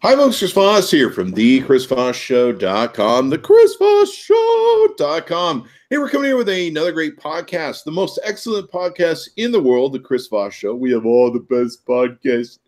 Hi, folks. Chris Voss here from thechrisvossshow.com, thechrisvossshow.com. Hey, we're coming here with another great podcast, the most excellent podcast in the world, The Chris Voss Show. We have all the best podcasts.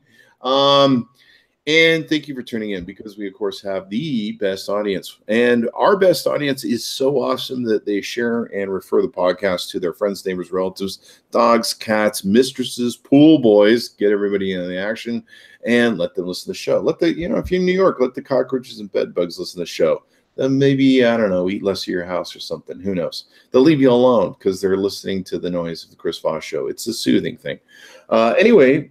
And thank you for tuning in because we, of course, have the best audience. And our best audience is so awesome that they share and refer the podcast to their friends, neighbors, relatives, dogs, cats, mistresses, pool boys, get everybody in the action, and let them listen to the show. If you're in New York, let the cockroaches and bed bugs listen to the show. Then maybe, I don't know, eat less of your house or something. Who knows? They'll leave you alone because they're listening to the noise of the Chris Voss Show. It's a soothing thing. Anyway,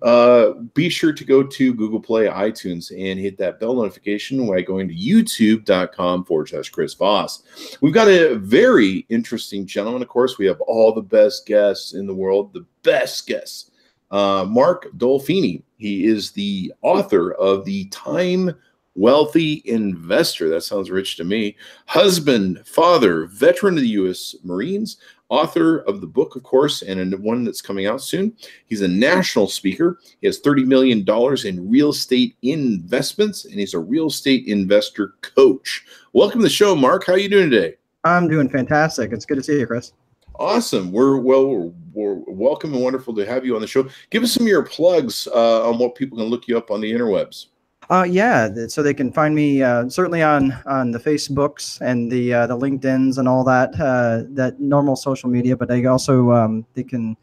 be sure to go to Google Play, iTunes, and hit that bell notification by going to youtube.com/Chris Voss. We've got a very interesting gentleman. Of course, we have all the best guests in the world, the best guests. Mark Dolfini. He is the author of the Time Wealthy Investor. That sounds rich to me. Husband, father, veteran of the U.S. Marines, author of the book, of course, and one that's coming out soon. He's a national speaker. He has $30 million in real estate investments, and he's a real estate investor coach. Welcome to the show, Mark. How are you doing today? I'm doing fantastic. It's good to see you, Chris. Awesome. We're welcome and wonderful to have you on the show. Give us some of your plugs on what people can look you up on the interwebs. So they can find me certainly on the Facebooks and the LinkedIns and all that normal social media. But they also they can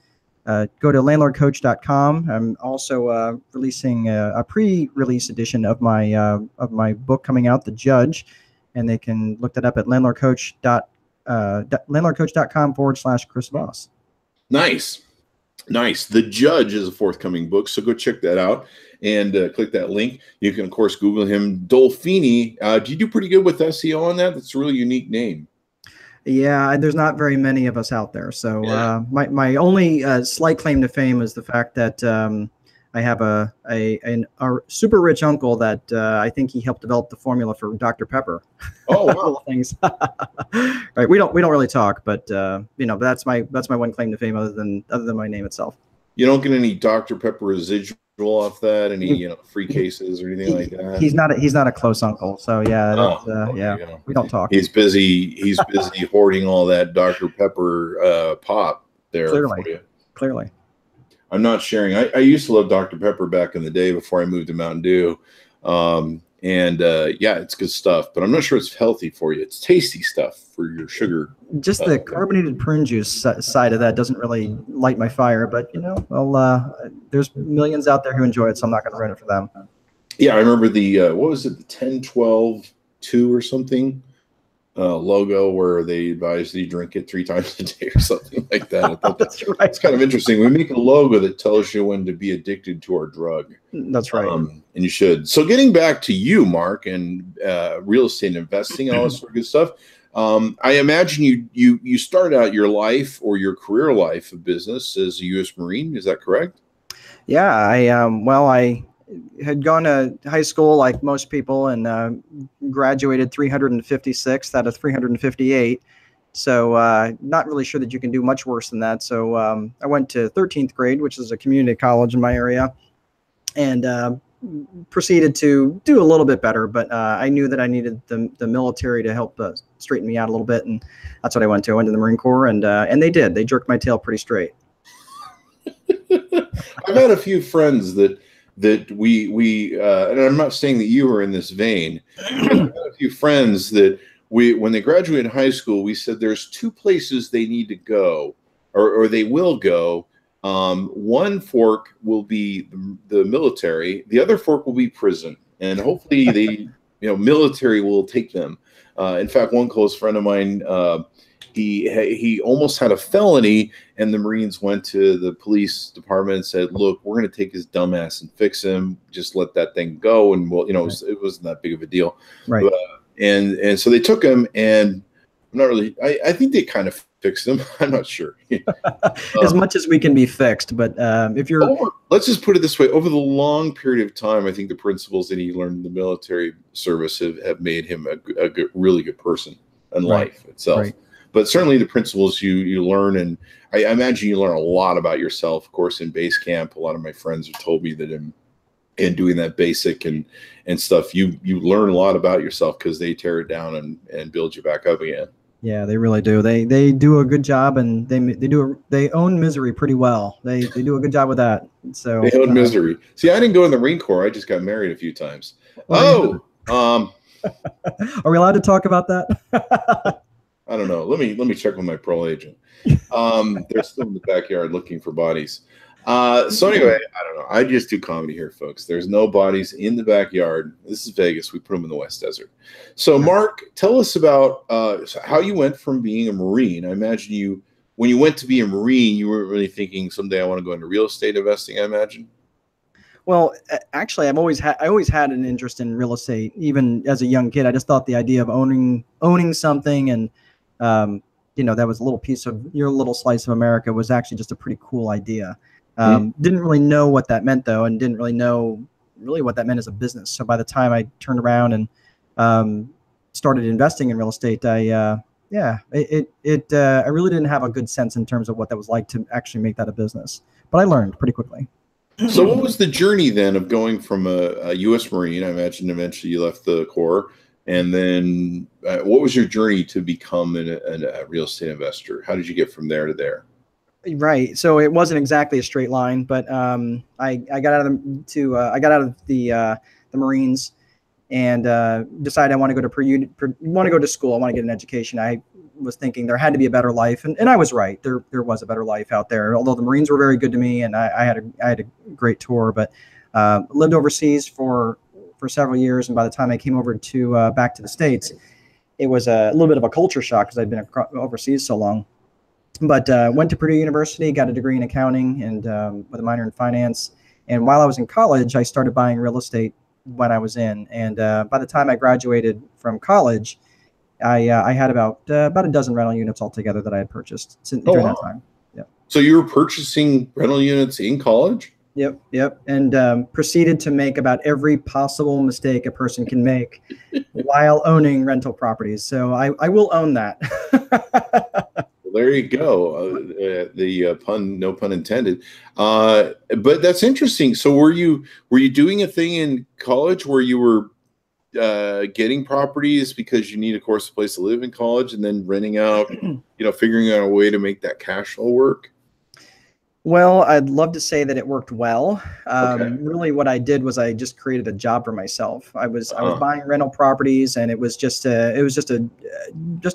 go to landlordcoach.com. I'm also releasing a pre-release edition of my book coming out, The Judge, and they can look that up at landlordcoach.com/Chris Voss. Nice. The Judge is a forthcoming book, so go check that out and click that link. You can, of course, Google him. Dolfini. Do you do pretty good with SEO on that? That's a really unique name. Yeah, there's not very many of us out there. So my only slight claim to fame is the fact that I have a super rich uncle that I think he helped develop the formula for Dr. Pepper. Oh, wow. Things. Right. We don't really talk, but but that's my one claim to fame other than my name itself. You don't get any Dr. Pepper residual off that, any free cases or anything like that. He's not a close uncle, so yeah, we don't talk. He's busy hoarding all that Dr. Pepper pop there. Clearly. I'm not sharing. I used to love Dr. Pepper back in the day before I moved to Mountain Dew. It's good stuff, but I'm not sure it's healthy for you. It's tasty stuff for your sugar. Just the carbonated prune juice side of that doesn't really light my fire, but there's millions out there who enjoy it, so I'm not going to ruin it for them. Yeah, I remember the what was it, the 10-12-2 or something logo where they advise you drink it 3 times a day or something like that. I thought that's right. It's kind of interesting. We make a logo that tells you when to be addicted to our drug. That's right. And you should. So getting back to you, Mark, and real estate investing and all this sort of good stuff. I imagine you started out your life or your career life of business as a U.S. Marine. Is that correct? Yeah, I had gone to high school like most people and graduated 356th out of 358. So not really sure that you can do much worse than that. So I went to 13th grade, which is a community college in my area, and proceeded to do a little bit better. But I knew that I needed the military to help straighten me out a little bit, and that's what I went to. I went to the Marine Corps, and they did. They jerked my tail pretty straight. I've had a few friends that we and I'm not saying that you were in this vein. I've had a few friends that when they graduated high school, we said there's 2 places they need to go or they will go. One fork will be the military. The other fork will be prison. And hopefully the military will take them. In fact, one close friend of mine, he almost had a felony, and the Marines went to the police department and said, "Look, we're going to take his dumb ass and fix him. Just let that thing go." And it wasn't that big of a deal, right? But, and so they took him, and I'm not really. I think they kind of fixed him. I'm not sure. As much as we can be fixed, but if you're, let's just put it this way: over the long period of time, I think the principles that he learned in the military service have made him a really good person in life itself. Right. But certainly the principles you learn, and I imagine you learn a lot about yourself, of course, in base camp. A lot of my friends have told me that and doing that basic and stuff, you learn a lot about yourself because they tear it down and build you back up again. Yeah, they really do. They do a good job, and they own misery pretty well. They do a good job with that. So they own misery. See, I didn't go in the Marine Corps. I just got married a few times. Are we allowed to talk about that? I don't know. Let me check with my parole agent. They're still in the backyard looking for bodies. So anyway, I don't know. I just do comedy here, folks. There's no bodies in the backyard. This is Vegas. We put them in the West Desert. So, Mark, tell us about how you went from being a Marine. I imagine when you went to be a Marine, you weren't really thinking someday I want to go into real estate investing, I imagine. Well, actually, I always had an interest in real estate, even as a young kid. I just thought the idea of owning something and that was a little piece of your little slice of America was actually just a pretty cool idea. Didn't really know what that meant though, and didn't really know what that meant as a business. So by the time I turned around and started investing in real estate, I really didn't have a good sense in terms of what that was like to actually make that a business. But I learned pretty quickly. So what was the journey then of going from a U.S. Marine? I imagine eventually you left the Corps. And then what was your journey to become a real estate investor? How did you get from there to there? Right. So it wasn't exactly a straight line, but I got out of the Marines and decided I want to go to school. I want to get an education. I was thinking there had to be a better life, and I was right. There was a better life out there. Although the Marines were very good to me, and I had a great tour, but lived overseas for several years. And by the time I came over to back to the States, it was a little bit of a culture shock because I'd been overseas so long. But went to Purdue University, got a degree in accounting and with a minor in finance. And while I was in college, I started buying real estate when I was in. And by the time I graduated from college, I had about a dozen rental units altogether that I had purchased during that time. Yeah. So you were purchasing rental units in college? Yep. And proceeded to make about every possible mistake a person can make while owning rental properties. So I will own that. Well, there you go. The pun, no pun intended. But that's interesting. So were you doing a thing in college where you were getting properties because you need, of course, a place to live in college, and then renting out, figuring out a way to make that cash flow work? Well, I'd love to say that it worked well. Okay. Really, what I did was I just created a job for myself. I was buying rental properties, and it was just a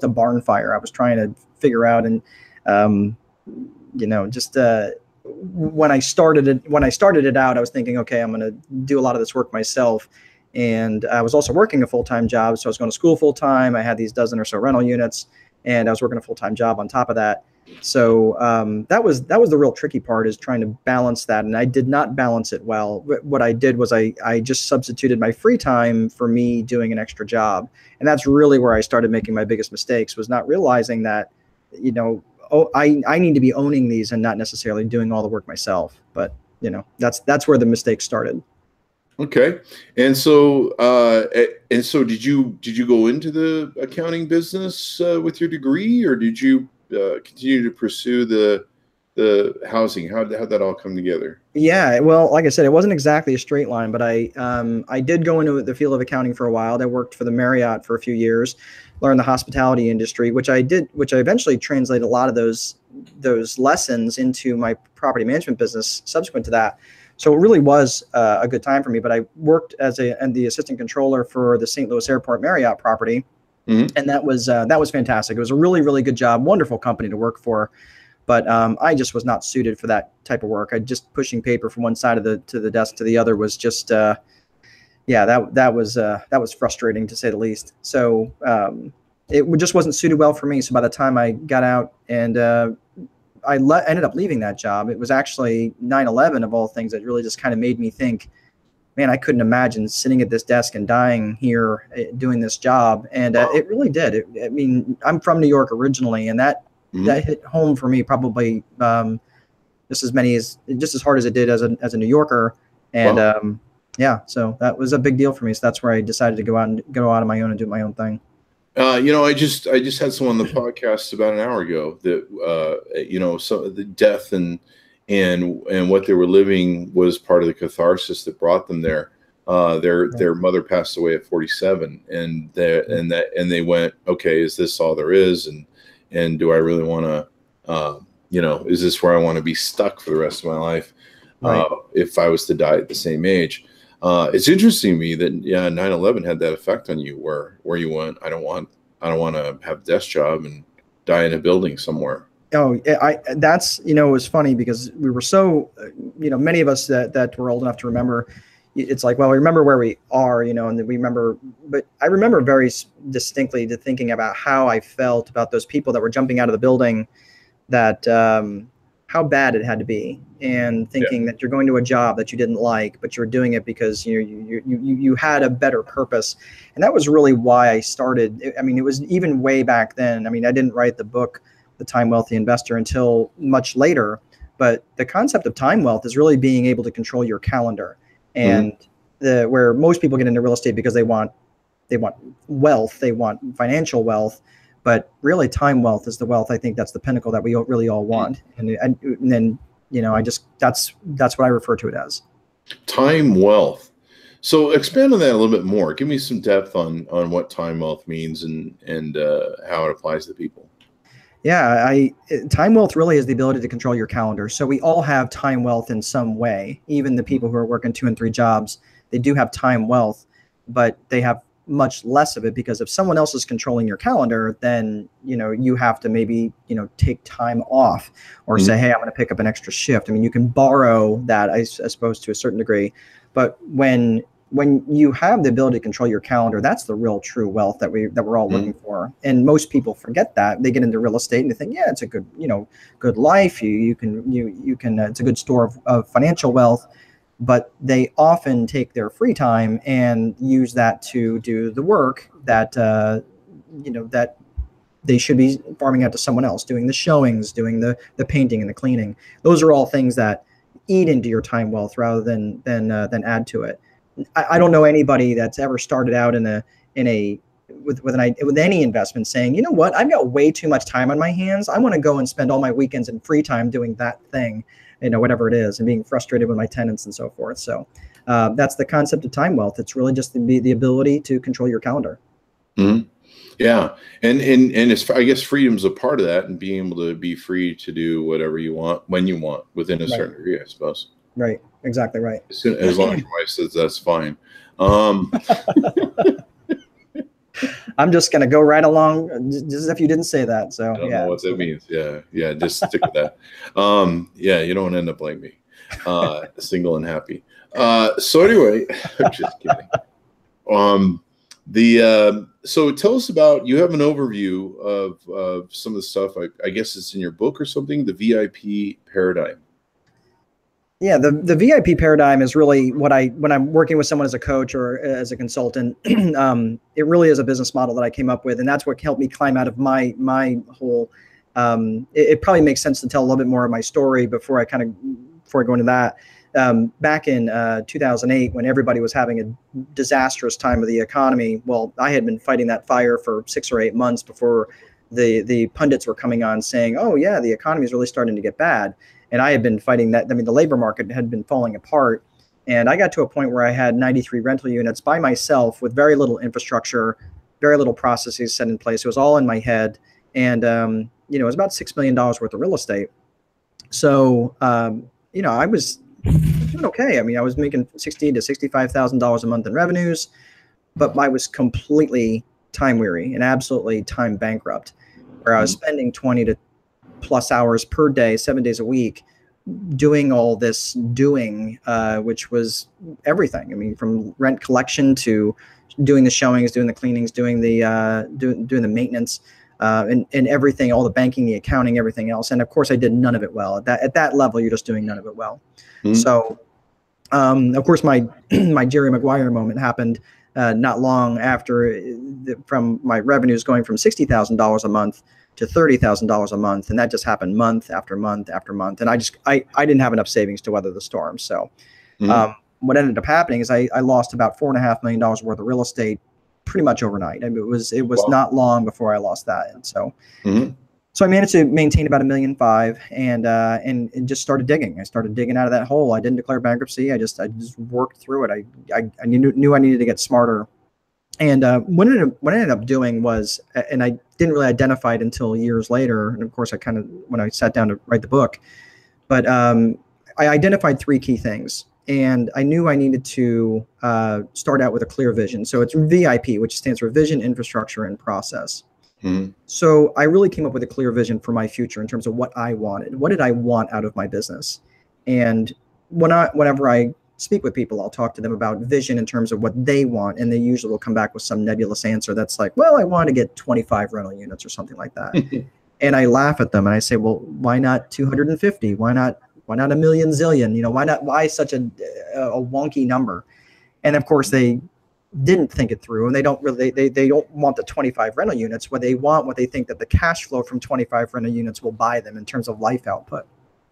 barn fire. I was trying to figure out, and when I started it out, I was thinking, okay, I'm going to do a lot of this work myself. And I was also working a full-time job, so I was going to school full-time. I had these dozen or so rental units, and I was working a full-time job on top of that. So that was the real tricky part, is trying to balance that. And I did not balance it well. What I did was I just substituted my free time for me doing an extra job. And that's really where I started making my biggest mistakes, was not realizing that, I need to be owning these and not necessarily doing all the work myself. But, that's where the mistake started. Okay. And so did you go into the accounting business with your degree, or did you continue to pursue the housing? How'd that all come together? Yeah, well, like I said, it wasn't exactly a straight line, but I did go into the field of accounting for a while. I worked for the Marriott for a few years, learned the hospitality industry, which I eventually translated a lot of those lessons into my property management business subsequent to that. So it really was a good time for me. But I worked as the assistant controller for the St. Louis Airport Marriott property. Mm-hmm. And that was fantastic. It was a really, really good job, wonderful company to work for. But I just was not suited for that type of work. I just pushing paper from one side of the desk to the other was just, that was frustrating, to say the least. So it just wasn't suited well for me. So by the time I got out and I ended up leaving that job, it was actually 9/11 of all things that really just kind of made me think, man, I couldn't imagine sitting at this desk and dying here doing this job. And it really did. I mean, I'm from New York originally, and that hit home for me probably just as hard as it did as a New Yorker. And wow. So that was a big deal for me. So that's where I decided to go out on my own and do my own thing. I just had someone on the podcast about an hour ago that so the death and and what they were living was part of the catharsis that brought them there. Their mother passed away at 47, and they went, okay, is this all there is? And do I really want to, is this where I want to be stuck for the rest of my life? Right. If I was to die at the same age. It's interesting to me that 9/11 had that effect on you, where you went, I don't want to have a desk job and die in a building somewhere. Oh, that's, it was funny because we were so, many of us that were old enough to remember, it's like, well, we remember where we are, and we remember, but I remember very distinctly thinking about how I felt about those people that were jumping out of the building, that, how bad it had to be, and thinking that you're going to a job that you didn't like, but you're doing it because you had a better purpose. And that was really why I started. I mean, it was even way back then. I mean, I didn't write the book, The Time Wealthy Investor, until much later, but the concept of time wealth is really being able to control your calendar. And where most people get into real estate because they want wealth, they want financial wealth. But really, time wealth is the wealth. I think that's the pinnacle that we really all want. And then, that's what I refer to it as. Time wealth. So expand on that a little bit more. Give me some depth on what time wealth means and how it applies to people. Yeah, time wealth really is the ability to control your calendar. So we all have time wealth in some way. Even the people who are working 2 and 3 jobs, they do have time wealth, but they have much less of it, because if someone else is controlling your calendar, then you have to maybe take time off, or say, hey, I'm going to pick up an extra shift. I mean, you can borrow that, I suppose, to a certain degree, but when you have the ability to control your calendar, that's the real true wealth that we're all looking for. And most people forget that. They get into real estate and they think, yeah, it's a good good life. You can it's a good store of financial wealth. But they often take their free time and use that to do the work that that they should be farming out to someone else, doing the showings, doing the painting and the cleaning. Those are all things that eat into your time wealth rather than add to it. I don't know anybody that's ever started out with any investment saying, you know what, I've got way too much time on my hands. I want to go and spend all my weekends and free time doing that thing, whatever it is, and being frustrated with my tenants and so forth. So that's the concept of time wealth. It's really just the ability to control your calendar. Mm-hmm. Yeah. And it's, I guess freedom's a part of that, and being able to be free to do whatever you want, when you want, within a certain degree, I suppose. Right. Exactly right. As long as your wife says that's fine. I'm just going to go right along just as if you didn't say that. So I don't know what that means. Yeah. Just stick with that. You don't end up like me, single and happy. So anyway, I'm just kidding. So tell us about, you have an overview of some of the stuff. I guess it's in your book or something, the VIP paradigm. Yeah, the VIP paradigm is really when I'm working with someone as a coach or as a consultant, it really is a business model that I came up with, and that's what helped me climb out of my whole. It probably makes sense to tell a little bit more of my story before I go into that. Back in 2008, when everybody was having a disastrous time of the economy, well, I had been fighting that fire for 6 or 8 months before the pundits were coming on saying, oh yeah, the economy is really starting to get bad. And I had been fighting that. I mean, the labor market had been falling apart. And I got to a point where I had 93 rental units by myself with very little infrastructure, very little processes set in place. It was all in my head. And, it was about $6 million worth of real estate. So, I was doing okay. I mean, I was making $60,000 to $65,000 a month in revenues, but I was completely time weary and absolutely time bankrupt, where I was spending 20 to plus hours per day, 7 days a week, doing all this which was everything. I mean, from rent collection to doing the showings, doing the cleanings, doing the maintenance, and everything, all the banking, the accounting, everything else. And of course I did none of it well. At that level, you're just doing none of it well. Mm-hmm. So, of course my Jerry Maguire moment happened not long after, from my revenues going from $60,000 a month to $30,000 a month. And that just happened month after month after month. And I didn't have enough savings to weather the storm. So what ended up happening is I lost about $4.5 million worth of real estate pretty much overnight. I mean, it was not long before I lost that. And so So I managed to maintain about $1.5 million, and just started digging. I started digging out of that hole. I didn't declare bankruptcy. I just worked through it. I knew I needed to get smarter. And what I ended up doing was, and I didn't really identify it until years later. And of course, when I sat down to write the book, but I identified 3 key things. And I knew I needed to start out with a clear vision. So it's VIP, which stands for Vision, Infrastructure, and Process. Mm-hmm. So I really came up with a clear vision for my future in terms of what I wanted. What did I want out of my business? And whenever I speak with people, I'll talk to them about vision in terms of what they want. And they usually will come back with some nebulous answer that's like, well, I want to get 25 rental units or something like that. And I laugh at them and I say, well, why not 250? Why not a million zillion? Why such a wonky number? And of course they didn't think it through, and they don't want the 25 rental units. What they think that the cash flow from 25 rental units will buy them in terms of life output.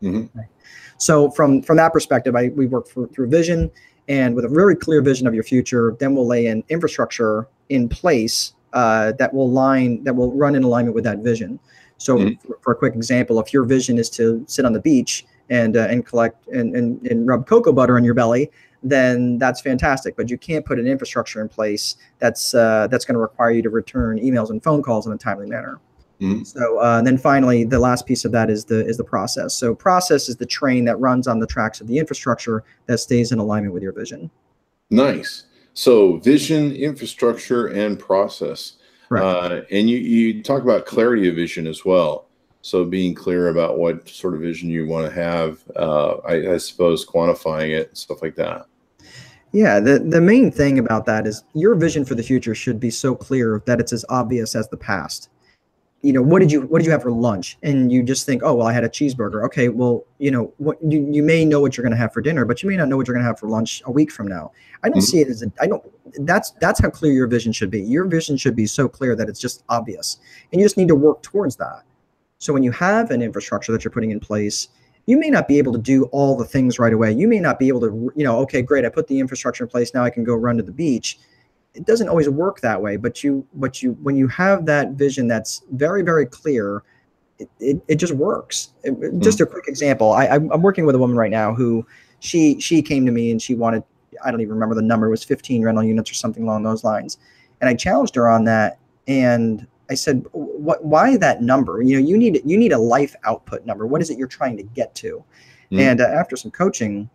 Mm-hmm. Right. So from that perspective, we work through vision, and with a very clear vision of your future, then we'll lay an infrastructure in place that will run in alignment with that vision. So for a quick example, if your vision is to sit on the beach and collect and rub cocoa butter on your belly, then that's fantastic. But you can't put an infrastructure in place that's going to require you to return emails and phone calls in a timely manner. Mm-hmm. So then finally, the last piece of that is the process. So process is the train that runs on the tracks of the infrastructure that stays in alignment with your vision. Nice. So vision, infrastructure, and process. Right. And you talk about clarity of vision as well. So being clear about what sort of vision you want to have, I suppose quantifying it, stuff like that. Yeah, the main thing about that is your vision for the future should be so clear that it's as obvious as the past. What did you have for lunch? And you just think, oh, well, I had a cheeseburger. Okay, well, you may know what you're going to have for dinner, but you may not know what you're going to have for lunch a week from now. I don't see it as that's how clear your vision should be. Your vision should be so clear that it's just obvious, and you just need to work towards that. So when you have an infrastructure that you're putting in place, you may not be able to do all the things right away. You may not be able to, okay, great, I put the infrastructure in place. Now I can go run to the beach. It doesn't always work that way. But when you have that vision that's very, very clear, it just works. Just a quick example. I'm working with a woman right now who she came to me and she wanted, I don't even remember the number, it was 15 rental units or something along those lines. And I challenged her on that. And I said, why that number? You need a life output number. What is it you're trying to get to? And after some coaching,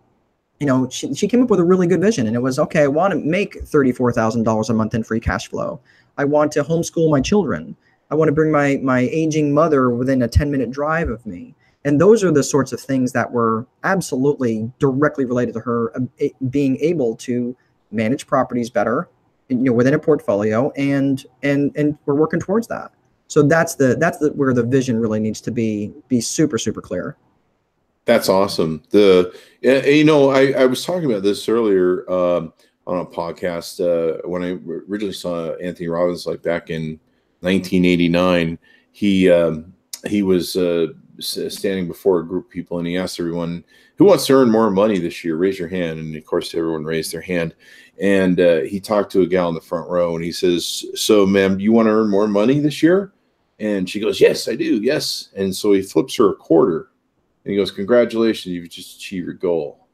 she came up with a really good vision. And it was, okay, I want to make $34,000 a month in free cash flow. I want to homeschool my children. I want to bring my aging mother within a 10-minute drive of me. And those are the sorts of things that were absolutely directly related to her being able to manage properties better, within a portfolio, and we're working towards that. So that's where the vision really needs to be super, super clear. That's awesome. I was talking about this earlier on a podcast when I originally saw Anthony Robbins, like back in 1989. He was standing before a group of people, and he asked everyone, who wants to earn more money this year? Raise your hand. And of course, everyone raised their hand. And he talked to a gal in the front row, and he says, so ma'am, you want to earn more money this year? And she goes, yes, I do. Yes. And so he flips her a quarter, and he goes, congratulations, you've just achieved your goal.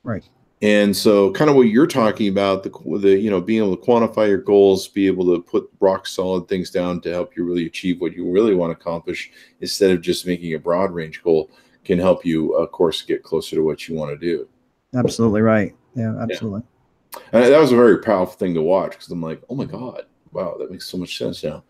Right. And so kind of what you're talking about, the being able to quantify your goals, be able to put rock solid things down to help you really achieve what you really want to accomplish, instead of just making a broad range goal, can help you, of course, get closer to what you want to do. Absolutely right. Yeah, absolutely. Yeah. And that was a very powerful thing to watch, because I'm like, oh my God, wow, that makes so much sense now.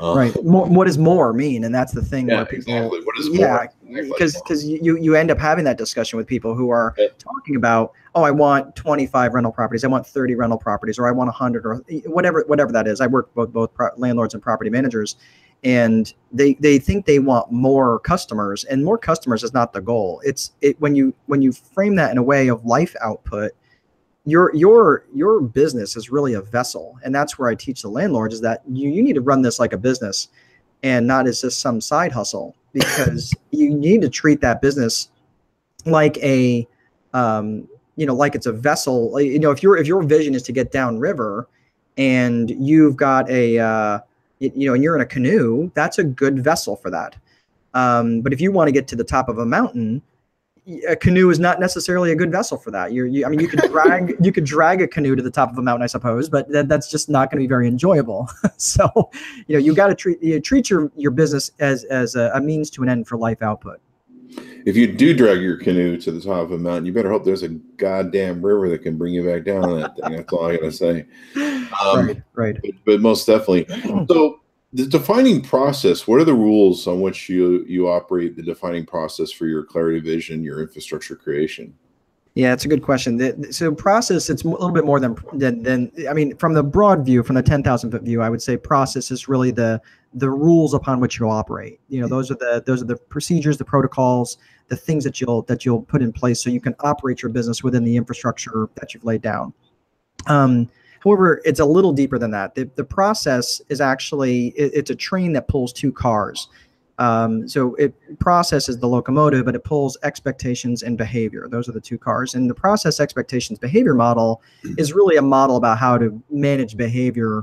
Right. What does more mean? And that's the thing. Yeah, where people, exactly. What is more? Yeah, because you end up having that discussion with people who are talking about, oh, I want 25 rental properties, I want 30 rental properties, or I want 100, or whatever that is. I work with both landlords and property managers, and they think they want more customers, and more customers is not the goal. When you frame that in a way of life output, your business is really a vessel. And that's where I teach the landlords, is that you need to run this like a business and not as just some side hustle, because you need to treat that business like like it's a vessel. If your vision is to get downriver and you've got and you're in a canoe, that's a good vessel for that. But if you want to get to the top of a mountain, a canoe is not necessarily a good vessel for that. I mean, you could drag a canoe to the top of a mountain, I suppose, but that's just not going to be very enjoyable. So, you got to treat your business as a means to an end for life output. If you do drag your canoe to the top of a mountain, you better hope there's a goddamn river that can bring you back down on that thing. That's all I gotta say. Right. But most definitely. So the defining process, what are the rules on which you operate the defining process for your clarity vision, your infrastructure creation? Yeah, it's a good question. So process, it's a little bit more than I mean, from the broad view, from the 10,000-foot view, I would say process is really the rules upon which you'll operate. Those are the procedures, the protocols, the things that you'll put in place so you can operate your business within the infrastructure that you've laid down. However, it's a little deeper than that. The process is actually, it's a train that pulls two cars. So process is the locomotive, but it pulls expectations and behavior. Those are the two cars. And the process, expectations, behavior model is really a model about how to manage behavior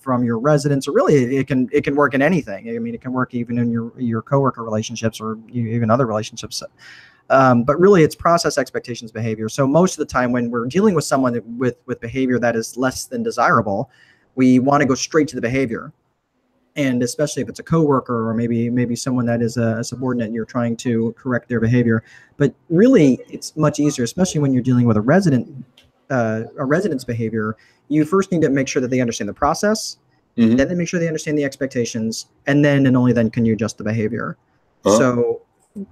from your residents. Or really, it can work in anything. I mean, it can work even in your coworker relationships or even other relationships. But really, it's process, expectations, behavior. So most of the time when we're dealing with someone with behavior that is less than desirable, we want to go straight to the behavior. And especially if it's a coworker or maybe someone that is a subordinate, and you're trying to correct their behavior. But really, it's much easier, especially when you're dealing with a resident's behavior. You first need to make sure that they understand the process, then they make sure they understand the expectations, and only then can you adjust the behavior. So,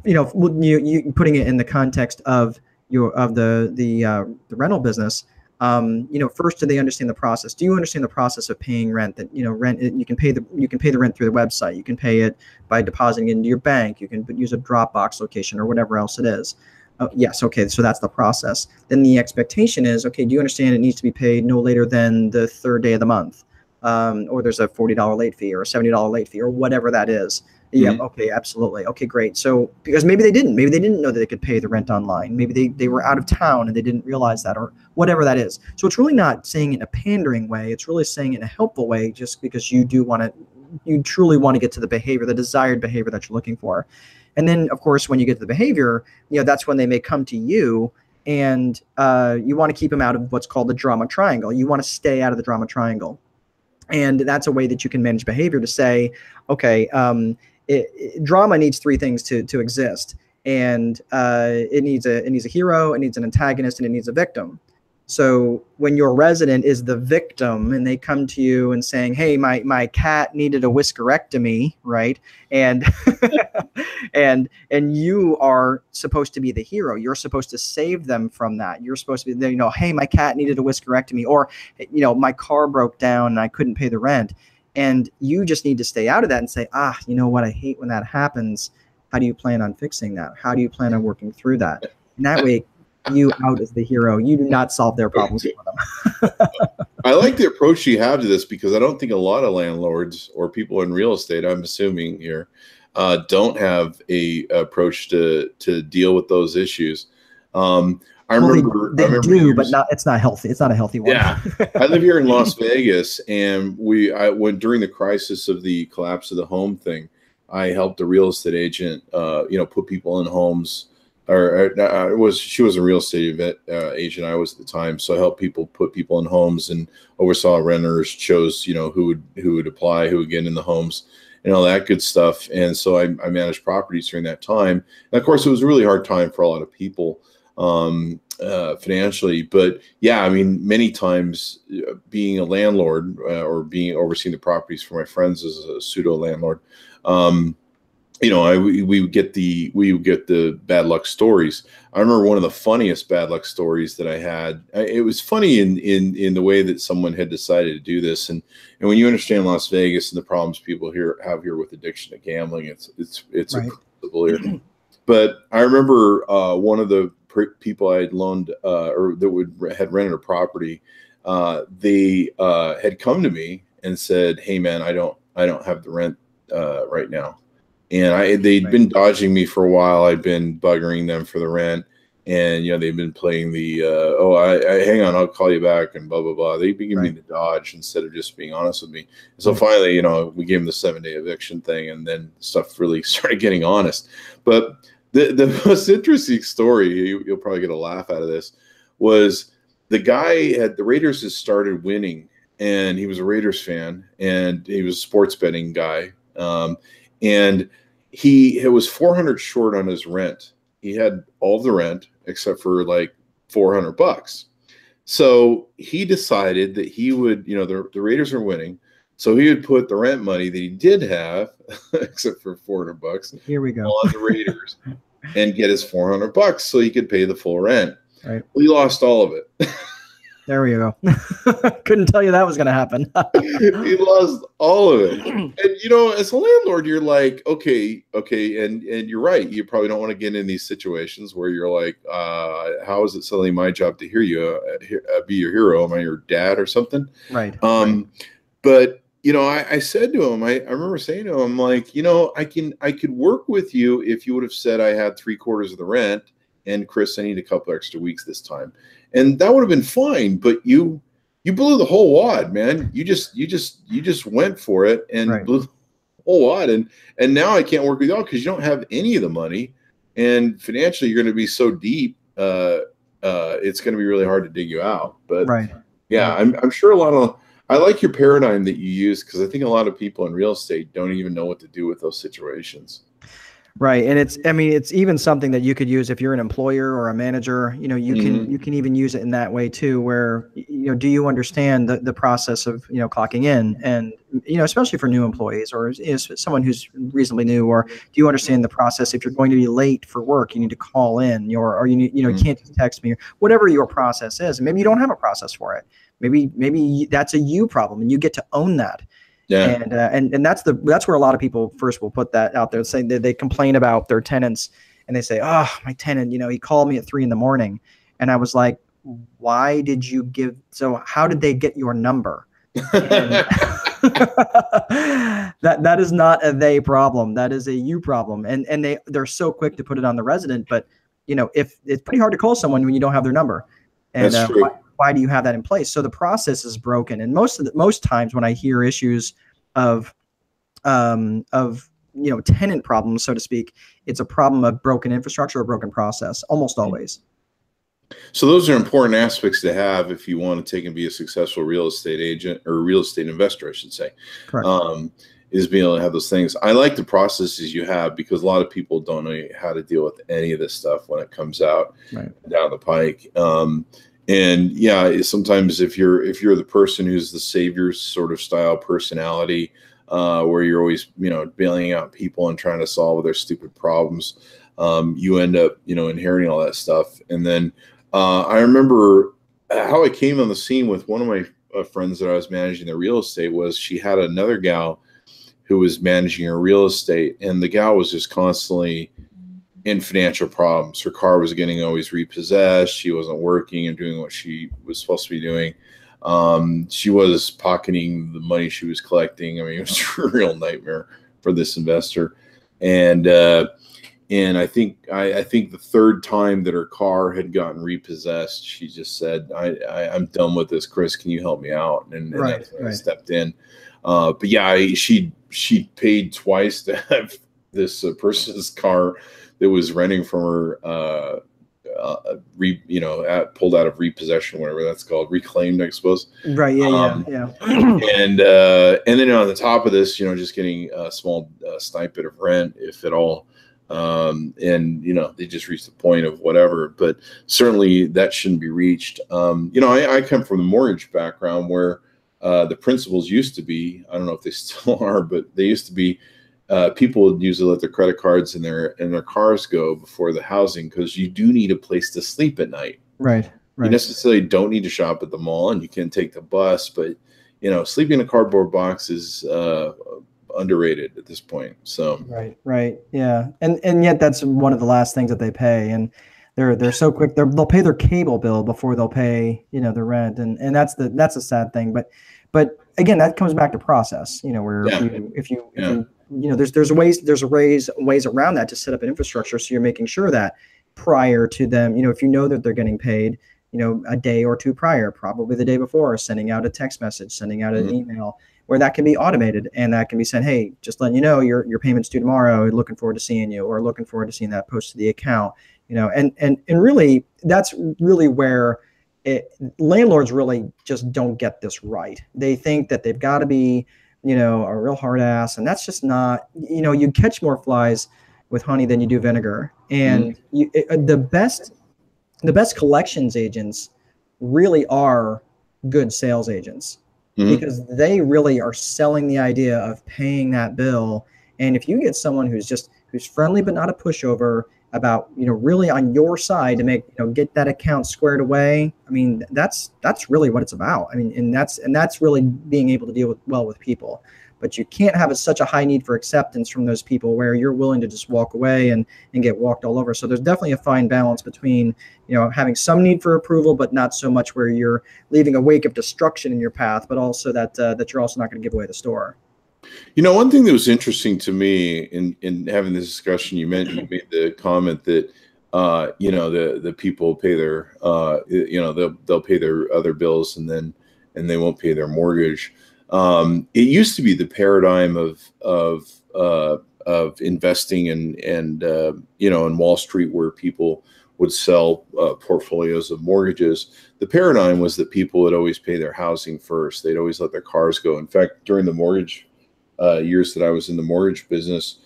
you putting it in the context of the rental business. First, do they understand the process? Do you understand the process of paying rent? That rent, you can pay the rent through the website. You can pay it by depositing it into your bank. You can use a Dropbox location or whatever else it is. Yes, okay, so that's the process. Then the expectation is, okay, do you understand it needs to be paid no later than the third day of the month, or there's a $40 late fee or a $70 late fee or whatever that is. Yeah. Okay. Absolutely. Okay. Great. So because maybe they didn't know that they could pay the rent online. Maybe they were out of town and they didn't realize that, or whatever that is. So it's really not saying it in a pandering way. It's really saying it in a helpful way, just because you truly want to get to the behavior, the desired behavior that you're looking for. And then, of course, when you get to the behavior, that's when they may come to you, and you want to keep them out of what's called the drama triangle. You want to stay out of the drama triangle. And that's a way that you can manage behavior, to say, okay, drama needs three things to exist, and it needs a hero, it needs an antagonist, and it needs a victim. So when your resident is the victim and they come to you and saying, hey, my cat needed a whiskerectomy, right? And and you are supposed to be the hero. You're supposed to save them from that. You're supposed to be, hey, my cat needed a whiskerectomy, or, my car broke down and I couldn't pay the rent. And you just need to stay out of that and say, you know what? I hate when that happens. How do you plan on fixing that? How do you plan on working through that? And that way, you out as the hero. You do not solve their problems for them. I like the approach you have to this, because I don't think a lot of landlords or people in real estate, I'm assuming here, don't have a approach to deal with those issues. I remember do, but it's not healthy. It's not a healthy one. Yeah. I live here in Las Vegas, and I went during the crisis of the collapse of the home thing. I helped a real estate agent, put people in homes. She was a real estate agent. I was at the time, so I helped put people in homes and oversaw renters, chose who would apply, who would get in the homes, and all that good stuff. And so I managed properties during that time. And of course, it was a really hard time for a lot of people financially. But yeah, I mean, many times being a landlord or overseeing the properties for my friends as a pseudo landlord. We would get the bad luck stories. I remember one of the funniest bad luck stories that I had. It was funny in the way that someone had decided to do this, and when you understand Las Vegas and the problems people have here with addiction to gambling, it's right. A principle here. But I remember one of the people I had loaned or that had rented a property. They had come to me and said, "Hey man, I don't have the rent right now." And they'd been dodging me for a while. I'd been buggering them for the rent. And, they've been playing the, I hang on, I'll call you back and blah, blah, blah. They've been giving me the dodge instead of just being honest with me. So finally, we gave them the 7-day eviction thing, and then stuff really started getting honest. But the most interesting story, you'll probably get a laugh out of this, was the guy at the Raiders has started winning, and he was a Raiders fan, and he was a sports betting guy. And he was $400 short on his rent. He had all the rent except for like $400. So he decided that he would, the Raiders are winning, so he would put the rent money that he did have, except for $400, here we go, on the Raiders, and get his $400 so he could pay the full rent. Right. We lost all of it. There we go. Couldn't tell you that was going to happen. He lost all of it. And, as a landlord, you're like, okay. And you're right. You probably don't want to get in these situations where you're like, how is it suddenly my job to hear you, be your hero? Am I your dad or something? Right. But, I said to him, I remember saying to him, like, I could work with you if you would have said I had 3/4 of the rent, and Chris, I need a couple extra weeks this time. And that would have been fine, but you blew the whole wad, man. You just went for it and blew the whole wad. And now I can't work with y'all because you don't have any of the money. And financially, you're going to be so deep, it's going to be really hard to dig you out. But I'm sure I like your paradigm that you use, because I think a lot of people in real estate don't even know what to do with those situations. Right. And it's even something that you could use if you're an employer or a manager. You can even use it in that way too, where, do you understand the process of, clocking in, and, especially for new employees, or someone who's reasonably new, or do you understand the process? If you're going to be late for work, you need to call in, or you need, you can't just text me, or whatever your process is. And maybe you don't have a process for it. Maybe that's a you problem, and you get to own that. Yeah. And that's where a lot of people first will put that out there, saying that they complain about their tenants, and they say, oh, my tenant, he called me at 3 a.m. And I was like, why did you so how did they get your number? That is not a they problem. That is a you problem. And they're so quick to put it on the resident, but if it's pretty hard to call someone when you don't have their number. And that's true. Why do you have that in place? So the process is broken. And most times when I hear issues of tenant problems, so to speak, it's a problem of broken infrastructure or broken process, almost always. So those are important aspects to have if you want to take and be a successful real estate agent, or real estate investor, I should say. Correct. Is being able to have those things. I like the processes you have, because a lot of people don't know how to deal with any of this stuff when it comes out down the pike. And yeah, sometimes if you're the person who's the savior sort of style personality, where you're always, bailing out people and trying to solve their stupid problems, you end up, inheriting all that stuff. And then I remember how I came on the scene with one of my friends that I was managing their real estate was, she had another gal who was managing her real estate, and the gal was just constantly in financial problems. Her car was getting always repossessed. She wasn't working and doing what she was supposed to be doing. She was pocketing the money she was collecting. I mean, it was a real nightmare for this investor. And I think the third time that her car had gotten repossessed, she just said, I'm done with this, Chris, can you help me out? And that's when I stepped in. But yeah, she paid twice to have this person's car that was renting from her, pulled out of repossession, whatever that's called, reclaimed, I suppose. Right. Yeah. And then on the top of this, just getting a small snippet of rent, if at all. And they just reached the point of whatever, but certainly that shouldn't be reached. I come from the mortgage background where the principles used to be, I don't know if they still are, but they used to be, people would usually let their credit cards and their cars go before the housing, because you do need a place to sleep at night. Right. You necessarily don't need to shop at the mall, and you can take the bus, but sleeping in a cardboard box is underrated at this point. So right, yeah, and yet that's one of the last things that they pay, and they're so quick. They'll pay their cable bill before they'll pay the rent, and that's a sad thing. But again, that comes back to process. Where if you there's ways around that to set up an infrastructure, so you're making sure that prior to them, if you know that they're getting paid, a day or two prior, probably the day before, sending out a text message, sending out an email, where that can be automated and that can be sent, hey, just letting you know your payment's due tomorrow, looking forward to seeing you, or looking forward to seeing that post to the account, and really that's really where landlords really just don't get this right. They think that they've got to be, a real hard ass, and that's just not, you catch more flies with honey than you do vinegar. And the best collections agents really are good sales agents, because they really are selling the idea of paying that bill. And if you get someone who's friendly but not a pushover about, really on your side to make, get that account squared away, I mean, that's really what it's about. I mean, and that's really being able to deal well with people. But you can't have such a high need for acceptance from those people where you're willing to just walk away and get walked all over. So there's definitely a fine balance between, having some need for approval, but not so much where you're leaving a wake of destruction in your path, but also that you're also not going to give away the store. One thing that was interesting to me in having this discussion, you made the comment that, the people pay their, they'll pay their other bills and they won't pay their mortgage. It used to be the paradigm of investing and in Wall Street, where people would sell portfolios of mortgages. The paradigm was that people would always pay their housing first. They'd always let their cars go. In fact, during the mortgage years that I was in the mortgage business,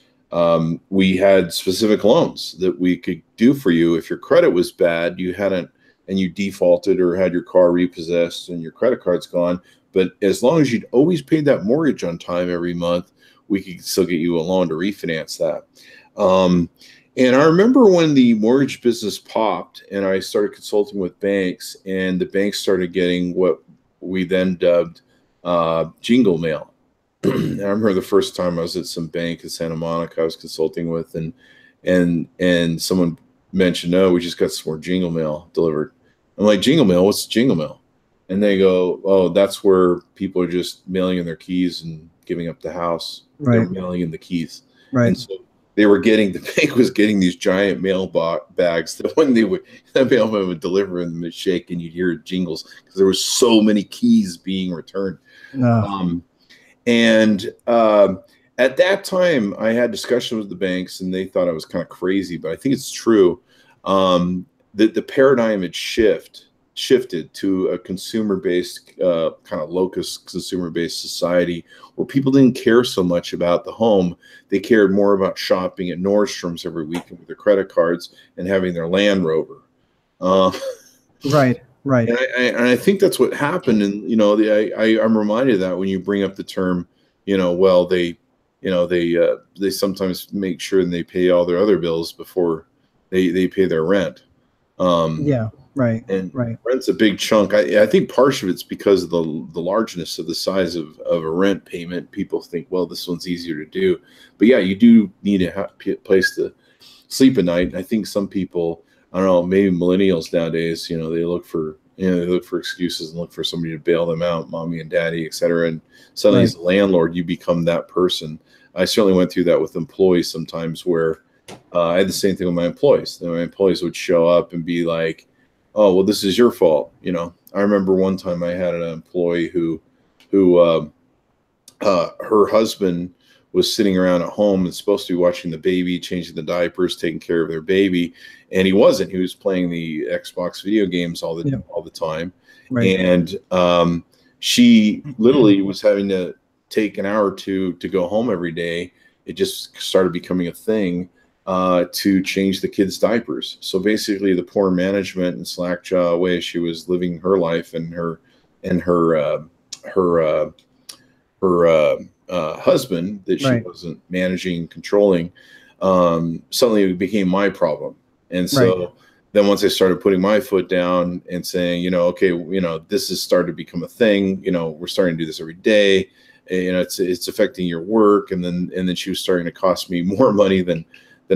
we had specific loans that we could do for you if your credit was bad, and you defaulted or had your car repossessed and your credit card's gone. But as long as you'd always paid that mortgage on time every month, we could still get you a loan to refinance that. And I remember when the mortgage business popped and I started consulting with banks, and the banks started getting what we then dubbed jingle mail. And I remember the first time I was at some bank in Santa Monica I was consulting with, and someone mentioned, "Oh, we just got some more jingle mail delivered." I'm like, "Jingle mail? What's jingle mail?" And they go, "Oh, that's where people are just mailing in their keys and giving up the house." Right. They're mailing in the keys. Right. And so the bank was getting these giant mail bags that when the mailman would deliver them, it'd shake and you'd hear jingles because there was so many keys being returned. No. At that time, I had discussions with the banks, and they thought I was kind of crazy, but I think it's true that the paradigm had shifted to a consumer-based, kind of locus consumer-based society where people didn't care so much about the home. They cared more about shopping at Nordstrom's every weekend with their credit cards and having their Land Rover. Right. And I think that's what happened. And, I'm reminded of that when you bring up the term, they sometimes make sure and they pay all their other bills before they pay their rent. Yeah. Right. Rent's a big chunk. I think part of it's because of the largeness of the size of a rent payment. People think, well, this one's easier to do. But yeah, you do need a place to sleep at night. And I think some people, I don't know, maybe millennials nowadays, they look for excuses and look for somebody to bail them out, mommy and daddy, et cetera. And suddenly as a landlord, you become that person. I certainly went through that with employees sometimes where I had the same thing with my employees. My employees would show up and be like, "Oh, well, this is your fault." I remember one time I had an employee who her husband was sitting around at home and supposed to be watching the baby, changing the diapers, taking care of their baby. And he wasn't. He was playing the Xbox video games all the time. Right. And she literally was having to take an hour or two to go home every day. It just started becoming a thing to change the kids' diapers. So basically the poor management and slack-jaw way she was living her life and her husband that she wasn't managing and controlling, suddenly it became my problem. And so then once I started putting my foot down and saying, okay, this has started to become a thing, we're starting to do this every day, it's affecting your work. And then she was starting to cost me more money than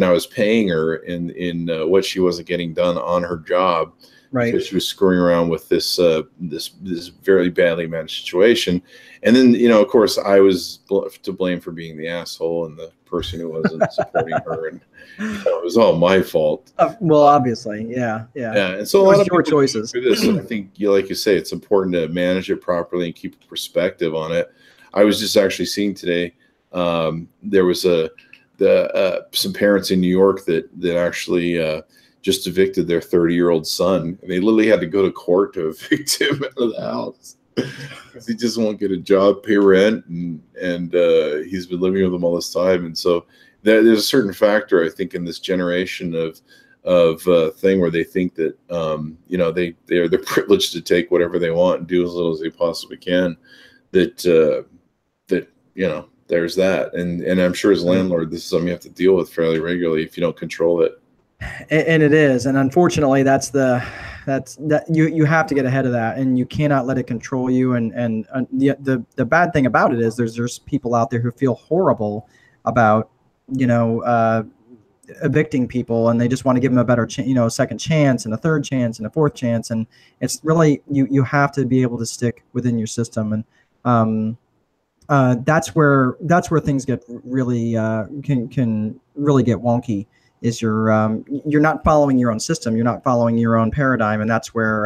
I was paying her in what she wasn't getting done on her job. Right. because she was screwing around with this very badly managed situation. And then, of course, I was to blame for being the asshole and the person who wasn't supporting her, and it was all my fault. Well, obviously, yeah. And so a lot of your choices. Do this, and I think, like you say, it's important to manage it properly and keep a perspective on it. I was just actually seeing today, there was some parents in New York that actually just evicted their 30-year-old son. And they literally had to go to court to evict him out of the house because he just won't get a job, pay rent, and he's been living with them all this time. And so there's a certain factor, I think, in this generation of thing where they think that they're privileged to take whatever they want and do as little as they possibly can. That there's that, and I'm sure as a landlord, this is something you have to deal with fairly regularly if you don't control it. And it is, and unfortunately, you have to get ahead of that, and you cannot let it control you. And the bad thing about it is there's people out there who feel horrible about evicting people, and they just want to give them a better second chance and a third chance and a fourth chance. And it's really you have to be able to stick within your system, and that's where things get really can really get wonky. Is you're not following your own system, you're not following your own paradigm, and that's where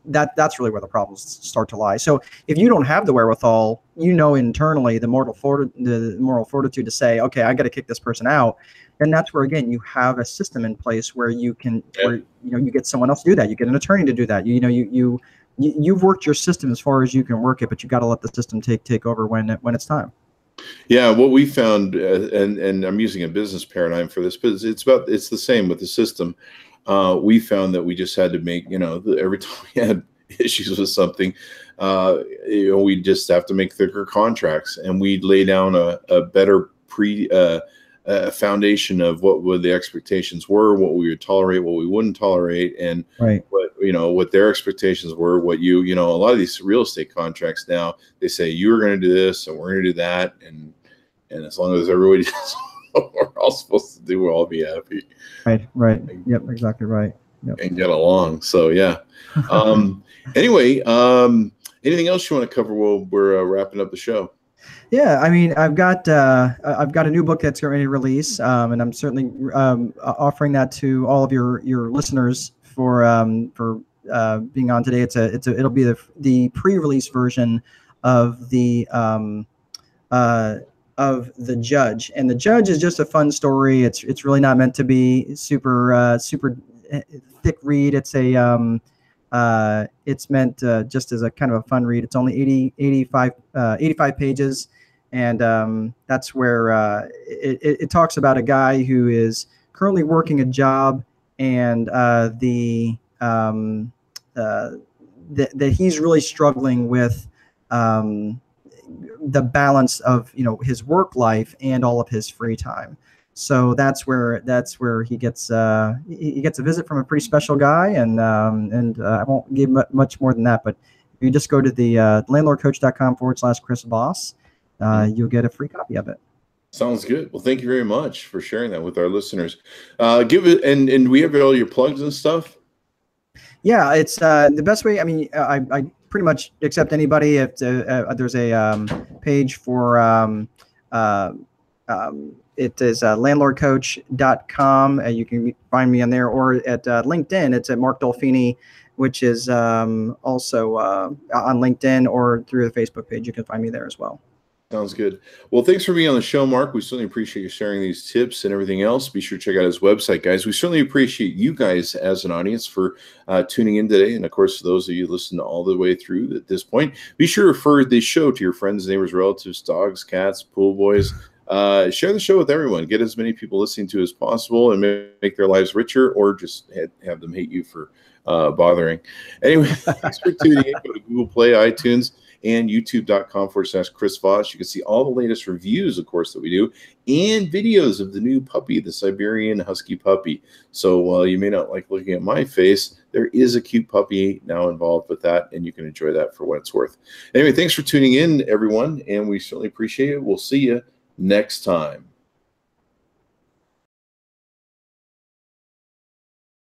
that's really where the problems start to lie. So if you don't have the wherewithal, internally the moral fortitude to say, okay, I got to kick this person out, and that's where again you have a system in place where you can, where you get someone else to do that, you get an attorney to do that. You've worked your system as far as you can work it, but you got to let the system take over when it's time. Yeah, what we found, and I'm using a business paradigm for this, but it's the same with the system. We found that we just had to make, every time we had issues with something, we just have to make thicker contracts, and we lay down a better foundation of what the expectations were, what we would tolerate, what we wouldn't tolerate, and what their expectations were. What a lot of these real estate contracts now, they say you're going to do this and we're going to do that, and as long as everybody does what we're all supposed to do, we'll all be happy. Right. Yep, exactly right. Yep. And get along. So yeah. Anyway, anything else you want to cover while we're wrapping up the show? Yeah, I mean, I've got a new book that's going to release, and I'm certainly offering that to all of your listeners for being on today. It'll be the pre-release version of the Judge, and the Judge is just a fun story. It's really not meant to be super thick read. It's it's meant just as a kind of a fun read. It's only 85 pages. And that's where it talks about a guy who is currently working a job, and that he's really struggling with the balance of his work life and all of his free time. So that's where he gets a visit from a pretty special guy, and I won't give much more than that. But if you just go to the landlordcoach.com/Chris Voss. You'll get a free copy of it. Sounds good. Well, thank you very much for sharing that with our listeners. Give it, and we have all your plugs and stuff. Yeah, it's the best way. I mean, I pretty much accept anybody. If there's a page for it is landlordcoach.com. You can find me on there, or at LinkedIn. It's at Mark Dolfini, which is also on LinkedIn, or through the Facebook page. You can find me there as well. Sounds good. Well, thanks for being on the show, Mark. We certainly appreciate you sharing these tips and everything else. Be sure to check out his website, guys. We certainly appreciate you guys as an audience for tuning in today. And, of course, for those of you listening all the way through at this point, be sure to refer the show to your friends, neighbors, relatives, dogs, cats, pool boys. Share the show with everyone. Get as many people listening to as possible, and make their lives richer, or just have them hate you for bothering. Anyway, thanks for tuning in. Go to Google Play, iTunes, and youtube.com/Chris Voss. You can see all the latest reviews, of course, that we do, and videos of the new puppy, the Siberian Husky puppy. So while you may not like looking at my face, there is a cute puppy now involved with that, and you can enjoy that for what it's worth. Anyway, thanks for tuning in, everyone, and we certainly appreciate it. We'll see you next time.